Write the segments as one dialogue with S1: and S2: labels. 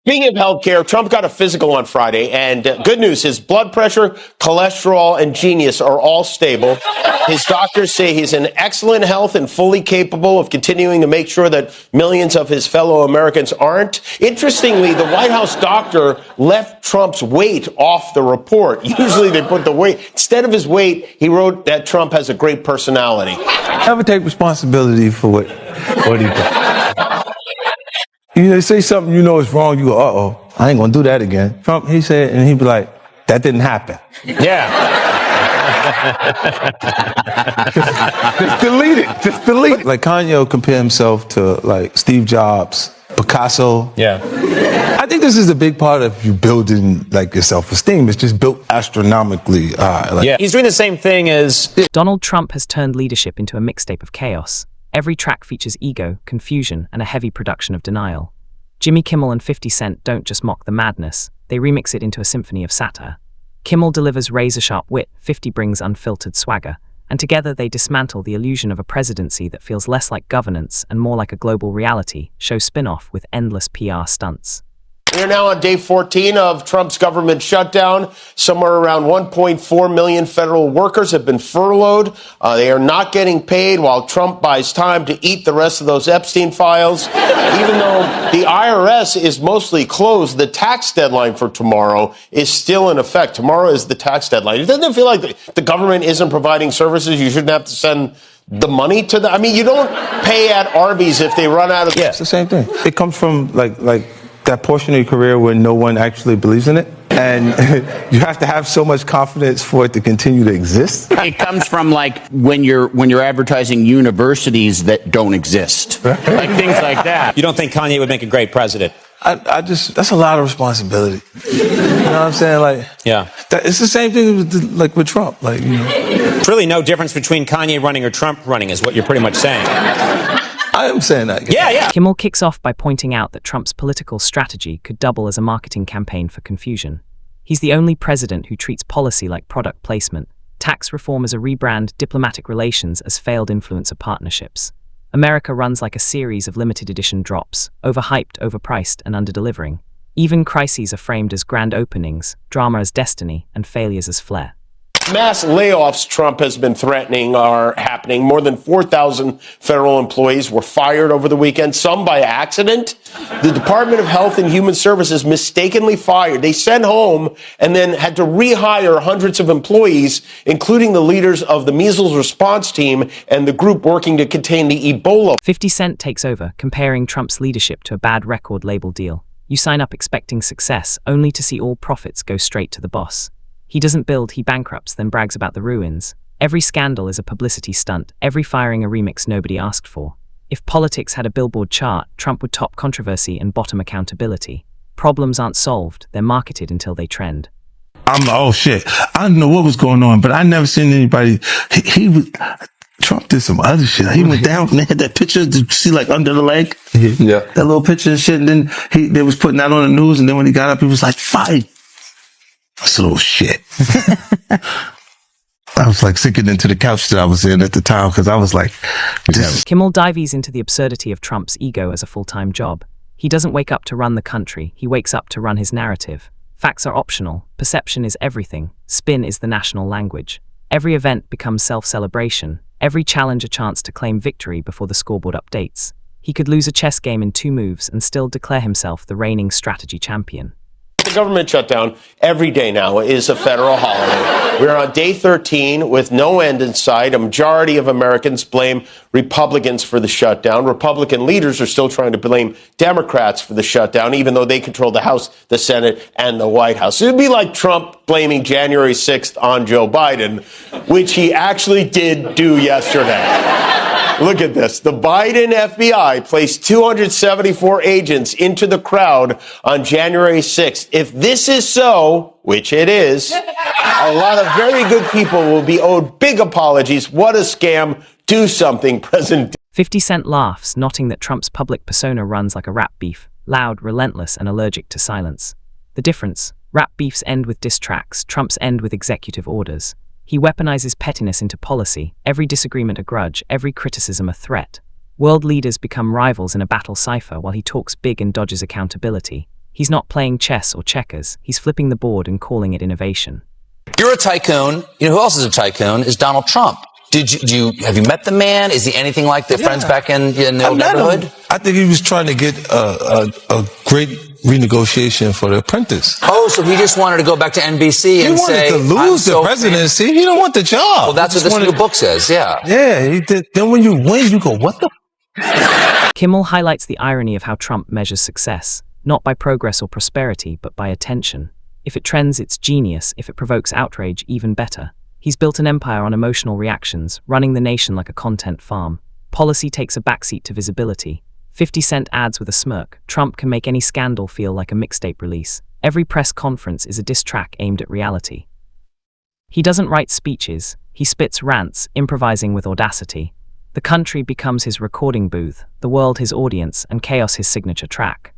S1: Speaking of healthcare, Trump got a physical on Friday, and good news, his blood pressure, cholesterol, and genius are all stable. His doctors say he's in excellent health and fully capable of continuing to make sure that millions of his fellow Americans aren't. Interestingly, the White House doctor left Trump's weight off the report. Usually they put the weight. Instead of his weight, he wrote that Trump has a great personality.
S2: Never take responsibility for what he does. You know, say something you know is wrong, you go, uh-oh, I ain't gonna do that again. Trump, he said, and he'd be like, that didn't happen.
S1: Yeah.
S2: Just delete it. Just delete it. Like Kanye will compare himself to like Steve Jobs, Picasso.
S1: Yeah.
S2: I think this is a big part of you building like your self-esteem. It's just built astronomically high.
S3: Yeah, he's doing the same thing as...
S4: Donald Trump has turned leadership into a mixtape of chaos. Every track features ego, confusion, and a heavy production of denial. Jimmy Kimmel and 50 Cent don't just mock the madness, they remix it into a symphony of satire. Kimmel delivers razor-sharp wit, 50 brings unfiltered swagger, and together they dismantle the illusion of a presidency that feels less like governance and more like a global reality show spin-off with endless PR stunts.
S1: We are now on day 14 of Trump's government shutdown. Somewhere around 1.4 million federal workers have been furloughed. They are not getting paid while Trump buys time to eat the rest of those Epstein files. Even though the IRS is mostly closed, the tax deadline for tomorrow is still in effect. Tomorrow is the tax deadline. Doesn't it feel like the government isn't providing services? You shouldn't have to send the money to them. I mean, you don't pay at Arby's if they run out of...
S2: Yeah, it's the same thing. It comes from like that portion of your career where no one actually believes in it, and you have to have so much confidence for it to continue to exist.
S5: It comes from like when you're advertising universities that don't exist, like things like that.
S3: You don't think Kanye would make a great president?
S2: I just, that's a lot of responsibility. You know what I'm saying? Like,
S3: yeah,
S2: it's the same thing with Trump. Like, you know,
S3: it's really no difference between Kanye running or Trump running, is what you're pretty much saying.
S2: I am saying that.
S3: Yeah.
S4: Kimmel kicks off by pointing out that Trump's political strategy could double as a marketing campaign for confusion. He's the only president who treats policy like product placement, tax reform as a rebrand, diplomatic relations as failed influencer partnerships. America runs like a series of limited edition drops, overhyped, overpriced, and underdelivering. Even crises are framed as grand openings, drama as destiny, and failures as flair.
S1: Mass layoffs Trump has been threatening are happening. More than 4,000 federal employees were fired over the weekend, some by accident. The Department of Health and Human Services mistakenly fired. They sent home and then had to rehire hundreds of employees, including the leaders of the measles response team and the group working to contain the Ebola.
S4: 50 Cent takes over, comparing Trump's leadership to a bad record label deal. You sign up expecting success, only to see all profits go straight to the boss. He doesn't build, he bankrupts, then brags about the ruins. Every scandal is a publicity stunt, every firing a remix nobody asked for. If politics had a billboard chart, Trump would top controversy and bottom accountability. Problems aren't solved, they're marketed until they trend.
S2: Oh shit, I don't know what was going on, but I never seen anybody, Trump did some other shit. He went down and they had that picture, did you see like under the leg? Yeah. That little picture and shit, and then they was putting that on the news, and then when he got up, he was like, fight. That's a little shit. I was like sinking into the couch that I was in at the time because I was like,
S4: Kimmel dives into the absurdity of Trump's ego as a full-time job. He doesn't wake up to run the country, he wakes up to run his narrative. Facts are optional, perception is everything, spin is the national language. Every event becomes self-celebration, every challenge a chance to claim victory before the scoreboard updates. He could lose a chess game in 2 moves and still declare himself the reigning strategy champion.
S1: The government shutdown every day now is a federal holiday. We're on day 13 with no end in sight. A majority of Americans blame Republicans for the shutdown. Republican leaders are still trying to blame Democrats for the shutdown, even though they control the House, the Senate, and the White House. It would be like Trump blaming January 6th on Joe Biden, which he actually did do yesterday. Look at this. The Biden FBI placed 274 agents into the crowd on January 6th. If this is so, which it is, a lot of very good people will be owed big apologies. What a scam. Do something, President.
S4: 50 Cent laughs, noting that Trump's public persona runs like a rap beef, loud, relentless, and allergic to silence. The difference? Rap beefs end with diss tracks, Trump's end with executive orders. He weaponizes pettiness into policy, every disagreement a grudge, every criticism a threat. World leaders become rivals in a battle cipher while he talks big and dodges accountability. He's not playing chess or checkers, he's flipping the board and calling it innovation.
S6: You're a tycoon. You know who else is a tycoon? Is Donald Trump. Have you met the man? Is he anything like the friends back in the old neighborhood?
S2: I think he was trying to get a great renegotiation for The Apprentice.
S6: Oh, so he just wanted to go back to NBC and say,
S2: he wanted to lose the presidency. He don't want the job.
S6: Well, that's what this new book says, yeah.
S2: Yeah, he did. Then when you win, you go, what the?
S4: Kimmel highlights the irony of how Trump measures success, not by progress or prosperity, but by attention. If it trends, it's genius. If it provokes outrage, even better. He's built an empire on emotional reactions, running the nation like a content farm. Policy takes a backseat to visibility. 50-cent ads with a smirk. Trump can make any scandal feel like a mixtape release. Every press conference is a diss track aimed at reality. He doesn't write speeches. He spits rants, improvising with audacity. The country becomes his recording booth, the world his audience, and chaos his signature track.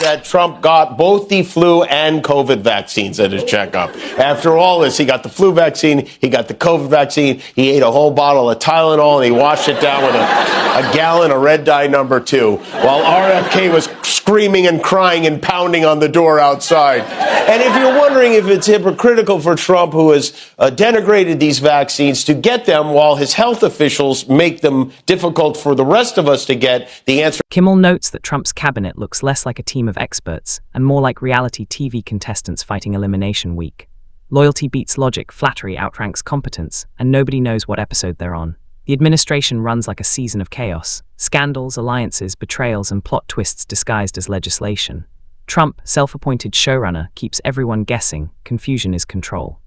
S1: That Trump got both the flu and COVID vaccines at his checkup. After all this, he got the flu vaccine, he got the COVID vaccine, he ate a whole bottle of Tylenol, and he washed it down with a gallon of red dye number 2, while RFK was screaming and crying and pounding on the door outside. And if you're wondering if it's hypocritical for Trump, who has denigrated these vaccines, to get them while his health officials make them difficult for the rest of us to get, the answer...
S4: Kimmel notes that Trump's cabinet looks less like a team of experts and more like reality TV contestants fighting Elimination Week. Loyalty beats logic, flattery outranks competence, and nobody knows what episode they're on. The administration runs like a season of chaos. Scandals, alliances, betrayals, and plot twists disguised as legislation. Trump, self-appointed showrunner, keeps everyone guessing. Confusion is control.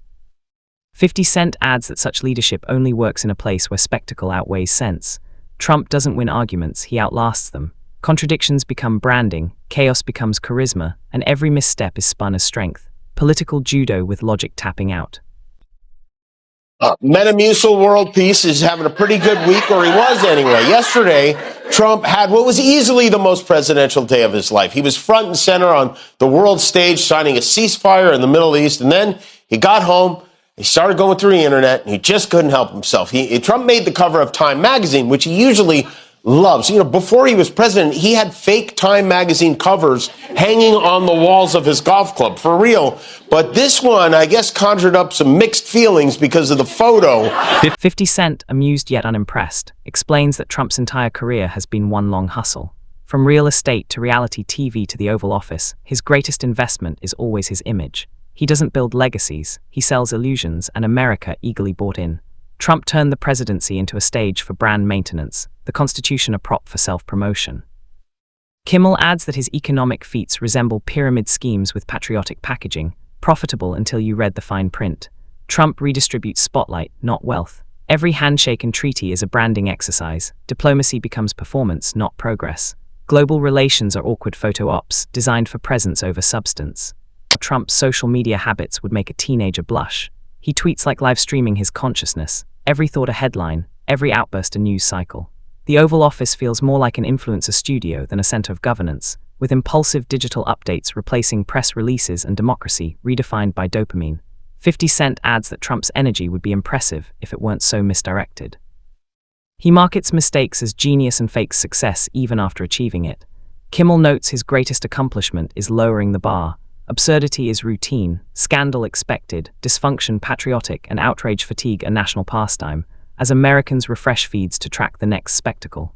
S4: 50-cent adds that such leadership only works in a place where spectacle outweighs sense. Trump doesn't win arguments, he outlasts them. Contradictions become branding, chaos becomes charisma, and every misstep is spun as strength. Political judo with logic tapping out.
S1: Metamucil World Peace is having a pretty good week, or he was anyway. Yesterday, Trump had what was easily the most presidential day of his life. He was front and center on the world stage, signing a ceasefire in the Middle East, and then he got home, he started going through the internet, and he just couldn't help himself. Trump made the cover of Time magazine, which he usually loves. You know, before he was president, he had fake Time magazine covers hanging on the walls of his golf club, for real. But this one, I guess, conjured up some mixed feelings because of the photo.
S4: 50-cent, amused yet unimpressed, explains that Trump's entire career has been one long hustle. From real estate to reality TV to the Oval Office, his greatest investment is always his image. He doesn't build legacies, he sells illusions, and America eagerly bought in. Trump turned the presidency into a stage for brand maintenance, the Constitution a prop for self-promotion. Kimmel adds that his economic feats resemble pyramid schemes with patriotic packaging, profitable until you read the fine print. Trump redistributes spotlight, not wealth. Every handshake and treaty is a branding exercise. Diplomacy becomes performance, not progress. Global relations are awkward photo ops, designed for presence over substance. Trump's social media habits would make a teenager blush. He tweets like live streaming his consciousness, every thought a headline, every outburst a news cycle. The Oval Office feels more like an influencer studio than a center of governance, with impulsive digital updates replacing press releases and democracy redefined by dopamine. 50-cent adds that Trump's energy would be impressive if it weren't so misdirected. He markets mistakes as genius and fakes success even after achieving it. Kimmel notes his greatest accomplishment is lowering the bar. Absurdity is routine, scandal expected, dysfunction patriotic, and outrage fatigue a national pastime, as Americans refresh feeds to track the next spectacle.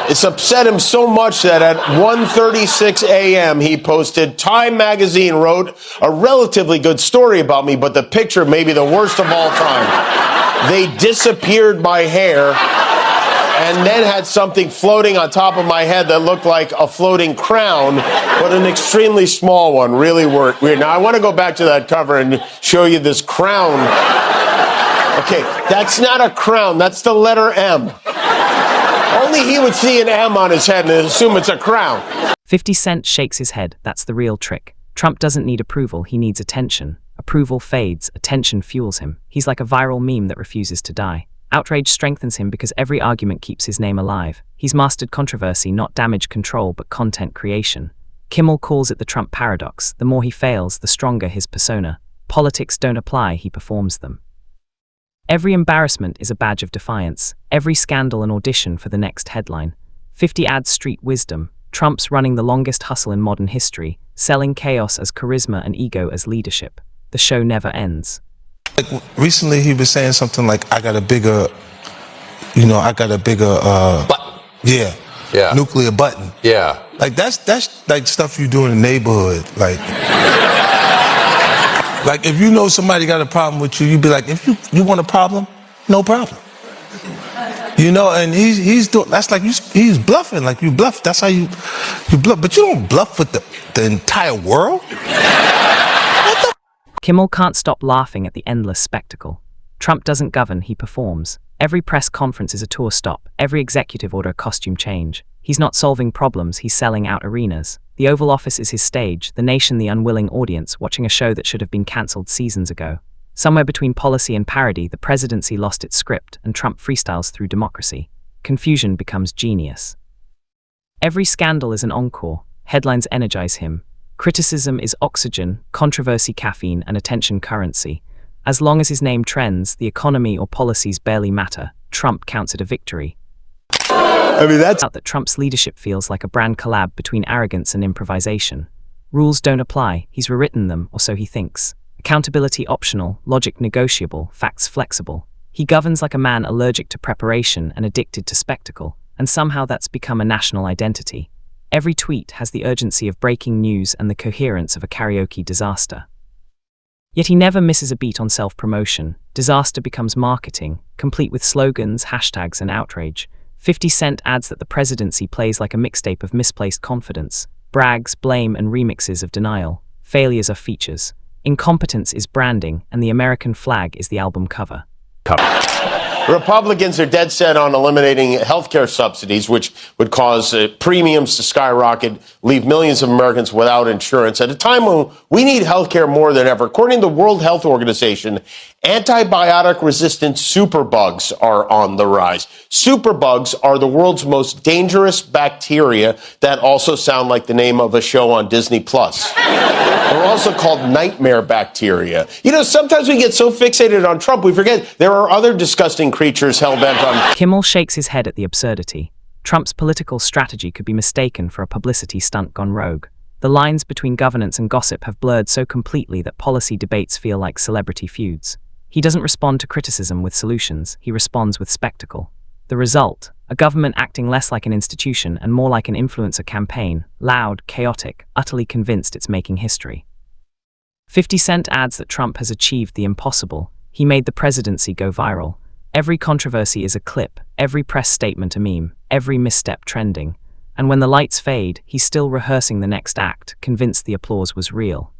S1: It's upset him so much that at 1:36 a.m. he posted, Time magazine wrote a relatively good story about me, but the picture may be the worst of all time. They disappeared my hair and then had something floating on top of my head that looked like a floating crown, but an extremely small one. Really weird. Now, I want to go back to that cover and show you this crown. Okay, that's not a crown. That's the letter M. Only he would see an M on his head and assume it's a crown.
S4: 50-cent shakes his head. That's the real trick. Trump doesn't need approval. He needs attention. Approval fades. Attention fuels him. He's like a viral meme that refuses to die. Outrage strengthens him because every argument keeps his name alive. He's mastered controversy, not damage control, but content creation. Kimmel calls it the Trump paradox. The more he fails, the stronger his persona. Politics don't apply, he performs them. Every embarrassment is a badge of defiance. Every scandal an audition for the next headline. 50 adds street wisdom. Trump's running the longest hustle in modern history, selling chaos as charisma and ego as leadership. The show never ends.
S2: Like recently he was saying something like, I got a bigger
S6: But yeah.
S2: nuclear button.
S6: Yeah.
S2: Like that's like stuff you do in the neighborhood. Like if you know somebody got a problem with you, you'd be like, if you want a problem, no problem. You know, and he's doing, that's like he's bluffing, like you bluff. That's how you bluff, but you don't bluff with the entire world.
S4: Kimmel can't stop laughing at the endless spectacle. Trump doesn't govern, he performs. Every press conference is a tour stop, every executive order a costume change. He's not solving problems, he's selling out arenas. The Oval Office is his stage, the nation the unwilling audience watching a show that should have been cancelled seasons ago. Somewhere between policy and parody, the presidency lost its script and Trump freestyles through democracy. Confusion becomes genius. Every scandal is an encore, headlines energize him. Criticism is oxygen, controversy caffeine, and attention currency. As long as his name trends, the economy or policies barely matter. Trump counts it a victory. That's out that Trump's leadership feels like a brand collab between arrogance and improvisation. Rules don't apply, he's rewritten them, or so he thinks. Accountability optional, logic negotiable, facts flexible. He governs like a man allergic to preparation and addicted to spectacle, and somehow that's become a national identity. Every tweet has the urgency of breaking news and the coherence of a karaoke disaster. Yet he never misses a beat on self-promotion. Disaster becomes marketing, complete with slogans, hashtags, and outrage. 50 Cent adds that the presidency plays like a mixtape of misplaced confidence. Brags, blame, and remixes of denial. Failures are features. Incompetence is branding, and the American flag is the album cover.
S1: Republicans are dead set on eliminating healthcare subsidies, which would cause premiums to skyrocket, leave millions of Americans without insurance at a time when we need healthcare more than ever. According to the World Health Organization, antibiotic-resistant superbugs are on the rise. Superbugs are the world's most dangerous bacteria that also sound like the name of a show on Disney+. They're also called nightmare bacteria. You know, sometimes we get so fixated on Trump, we forget there are other disgusting creatures hell-bent on...
S4: Kimmel shakes his head at the absurdity. Trump's political strategy could be mistaken for a publicity stunt gone rogue. The lines between governance and gossip have blurred so completely that policy debates feel like celebrity feuds. He doesn't respond to criticism with solutions, he responds with spectacle. The result, a government acting less like an institution and more like an influencer campaign, loud, chaotic, utterly convinced it's making history. 50 Cent adds that Trump has achieved the impossible. He made the presidency go viral. Every controversy is a clip, every press statement a meme, every misstep trending. And when the lights fade, he's still rehearsing the next act, convinced the applause was real.